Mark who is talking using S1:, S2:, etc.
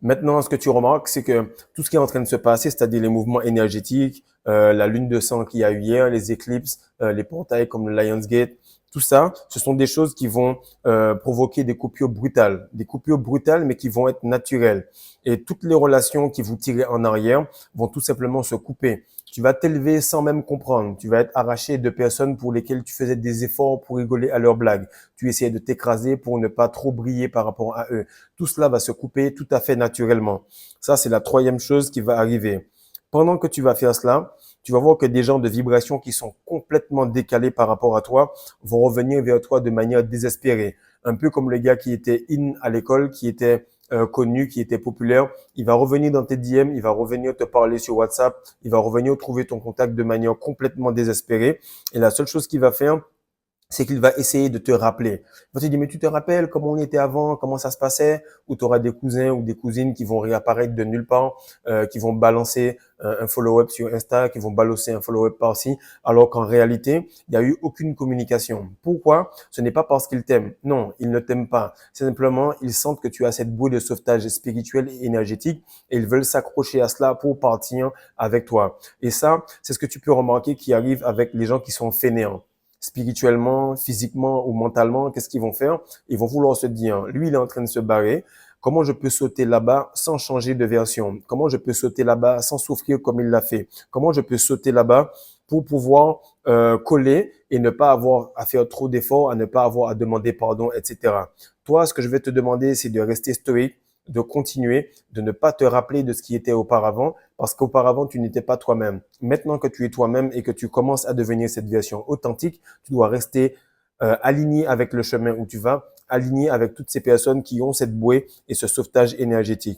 S1: Maintenant, ce que tu remarques, c'est que tout ce qui est en train de se passer, c'est-à-dire les mouvements énergétiques, la lune de sang qu'il y a eu hier, les éclipses, les portails comme le Lionsgate, tout ça, ce sont des choses qui vont provoquer des coupures brutales, mais qui vont être naturelles. Et toutes les relations qui vous tirent en arrière vont tout simplement se couper. Tu vas t'élever sans même comprendre. Tu vas être arraché de personnes pour lesquelles tu faisais des efforts pour rigoler à leurs blagues. Tu essayais de t'écraser pour ne pas trop briller par rapport à eux. Tout cela va se couper tout à fait naturellement. Ça, c'est la troisième chose qui va arriver. Pendant que tu vas faire cela, tu vas voir que des gens de vibration qui sont complètement décalés par rapport à toi vont revenir vers toi de manière désespérée. Un peu comme le gars qui était in à l'école, qui était connu, qui était populaire. Il va revenir dans tes DM, il va revenir te parler sur WhatsApp, il va revenir trouver ton contact de manière complètement désespérée. Et la seule chose qu'il va faire, c'est qu'il va essayer de te rappeler. Il va te dire, mais tu te rappelles comment on était avant, comment ça se passait? Ou tu auras des cousins ou des cousines qui vont réapparaître de nulle part, qui vont balancer un follow-up sur Insta, qui vont balancer un follow-up par-ci, alors qu'en réalité, il n'y a eu aucune communication. Pourquoi? Ce n'est pas parce qu'ils t'aiment. Non, ils ne t'aiment pas. C'est simplement, ils sentent que tu as cette bouée de sauvetage spirituel et énergétique et ils veulent s'accrocher à cela pour partir avec toi. Et ça, c'est ce que tu peux remarquer qui arrive avec les gens qui sont fainéants spirituellement, physiquement ou mentalement, qu'est-ce qu'ils vont faire? Ils vont vouloir se dire, lui, il est en train de se barrer. Comment je peux sauter là-bas sans changer de version? Comment je peux sauter là-bas sans souffrir comme il l'a fait? Comment je peux sauter là-bas pour pouvoir coller et ne pas avoir à faire trop d'efforts, à ne pas avoir à demander pardon, etc. Toi, ce que je vais te demander, c'est de rester stoïque, de continuer, de ne pas te rappeler de ce qui était auparavant, parce qu'auparavant, tu n'étais pas toi-même. Maintenant que tu es toi-même et que tu commences à devenir cette version authentique, tu dois rester aligné avec le chemin où tu vas, aligné avec toutes ces personnes qui ont cette bouée et ce sauvetage énergétique.